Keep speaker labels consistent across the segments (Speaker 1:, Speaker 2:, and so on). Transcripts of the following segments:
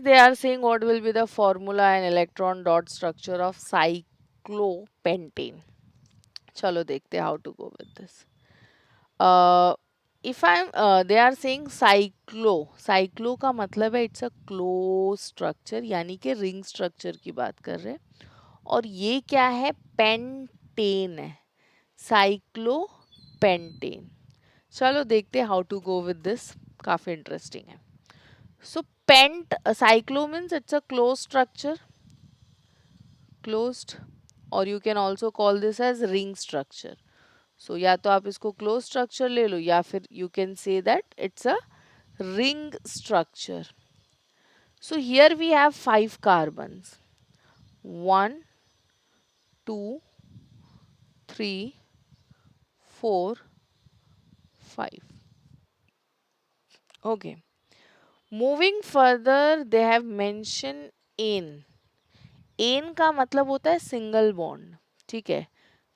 Speaker 1: They are saying what will be the formula and electron dot structure of cyclopentane. चलो देखते हैं how to go with this. Uh, if I'm they are saying cyclo का मतलब है it's a closed structure यानी कि ring structure की बात कर रहे हैं और ये क्या है पेंटेन है साइक्लोपेंटेन. चलो देखते हैं how to go with this. काफी इंटरेस्टिंग है. So pent cyclo means it's a closed structure, closed, or you can also call this as ring structure. So या तो आप इसको closed structure ले लो या फिर you can say that it's a ring structure. So here we have 5 carbons. 1, 2, 3, 4, 5. Okay. Moving further, they have mentioned ane. Ane का मतलब होता है सिंगल बॉन्ड. ठीक है.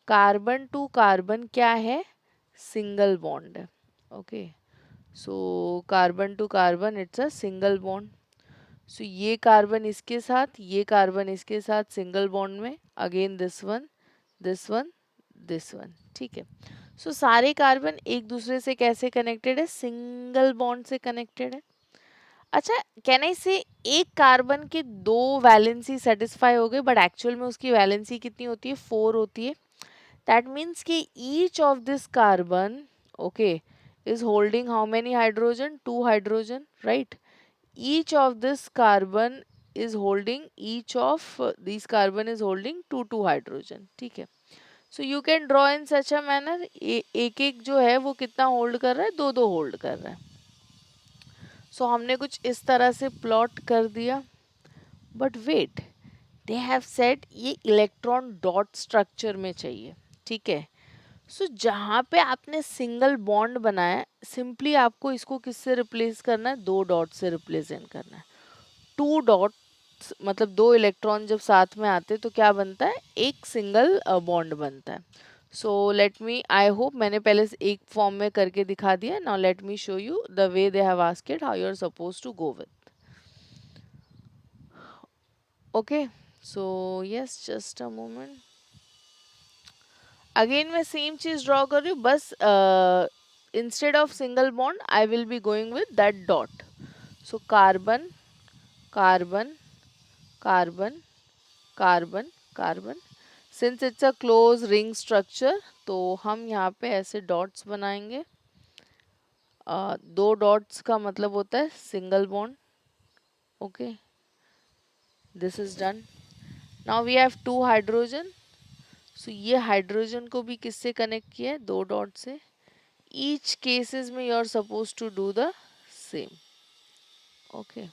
Speaker 1: कार्बन टू कार्बन क्या है? Single bond. Okay. So carbon to carbon it's a single bond. So ये carbon इसके साथ, ये कार्बन इसके साथ सिंगल बॉन्ड में. Again this one, this one, this one. ठीक है. सो सारे कार्बन एक दूसरे से कैसे कनेक्टेड है? सिंगल बॉन्ड से कनेक्टेड है. अच्छा, कैन आई से एक कार्बन के दो वैलेंसी सेटिस्फाई हो गए बट एक्चुअल में उसकी वैलेंसी कितनी होती है? 4 होती है. दैट मीन्स कि each of this carbon, okay, is holding how many hydrogen? 2 hydrogen, right? Each of this carbon is holding, each of this carbon is holding 2 hydrogen. ठीक है. So you can draw in such a manner, एक एक जो है वो कितना hold कर रहा है? 2 होल्ड कर रहा है. सो हमने कुछ इस तरह से प्लॉट कर दिया. But wait, they have said ये इलेक्ट्रॉन डॉट स्ट्रक्चर में चाहिए. ठीक है. सो जहाँ पे आपने सिंगल बॉन्ड बनाया, सिंपली आपको इसको किससे रिप्लेस करना है? 2 डॉट से रिप्रेजेंट करना है. 2 डॉट्स मतलब 2 इलेक्ट्रॉन जब साथ में आते तो क्या बनता है? एक सिंगल बॉन्ड बनता है. So let me, I hope मैंने पहले से एक फॉर्म में करके दिखा दिया. Now let me show you the way they have asked how you are suppose to go with. Okay. So yes, just a moment. Again मैं सेम चीज ड्रॉ कर रही हूँ, बस instead of single bond I will be going with that dot. So carbon, carbon, carbon, carbon, carbon. Since it's a close ring structure तो हम यहाँ पे ऐसे डॉट्स बनाएंगे. 2 डॉट्स का मतलब होता है single bond. Okay, this is done. Now we have 2 hydrogen. So ये हाइड्रोजन को भी किससे कनेक्ट किया है? 2 डॉट से. ईच केसेस में you are suppose to do the same. Okay.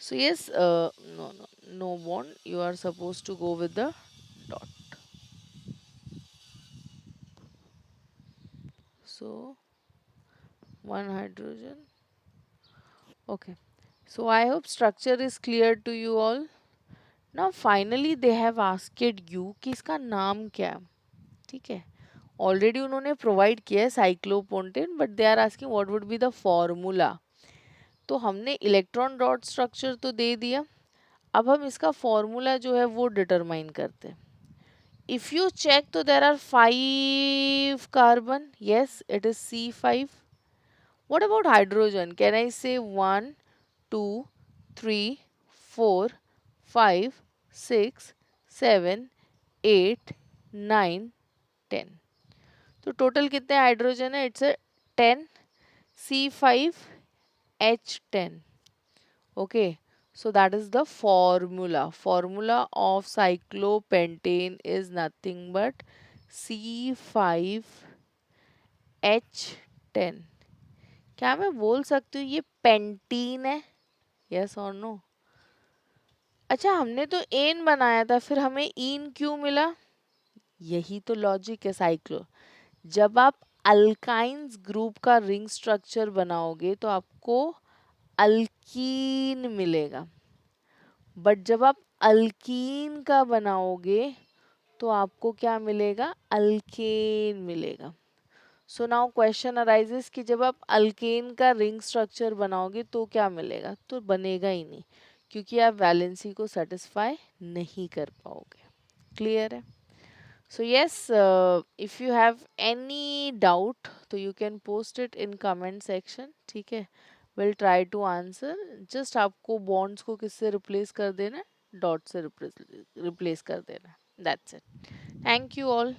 Speaker 1: So yes, no no, no bond, you are suppose to go with the dot. So 1 hydrogen. Okay. So I hope structure is clear to you all. Now finally they have asked you कि इसका नाम क्या है. ठीक है. Already उन्होंने provide किया है cyclopentane but they are asking what would be the formula. तो हमने इलेक्ट्रॉन डॉट स्ट्रक्चर तो दे दिया. अब हम इसका फॉर्मूला जो है वो डिटरमाइन करते हैं. इफ यू चेक तो there are 5 carbon. Yes, it is C5. What about hydrogen? Can I say 1, 2, 3, 4, 5, 6, 7, 8, 9, 10? तो टोटल कितने हाइड्रोजन है? It's 10. C5H10. Okay, so that is the formula. Formula of cyclopentane is nothing but C5H10. क्या मैं बोल सकती हूँ ये पेंटीन है? यस और नो? अच्छा, हमने तो एन बनाया था, फिर हमें इन क्यों मिला? यही तो लॉजिक है साइक्लो. जब आप अल्काइंस ग्रुप का रिंग स्ट्रक्चर बनाओगे तो आपको अल्कीन मिलेगा. बट जब आप अल्कीन का बनाओगे तो आपको क्या मिलेगा? अल्केन मिलेगा. सो नाउ क्वेश्चन अराइजेस कि जब आप अल्केन का रिंग स्ट्रक्चर बनाओगे तो क्या मिलेगा, तो बनेगा ही नहीं, क्योंकि आप वैलेंसी को सेटिस्फाई नहीं कर पाओगे। क्लियर है? So yes, if you have any doubt, तो you can post it in comment section, ठीक है? We'll try to answer. Just आपको bonds को किससे replace कर देना है? Dot से replace कर देना है. That's it. Thank you all.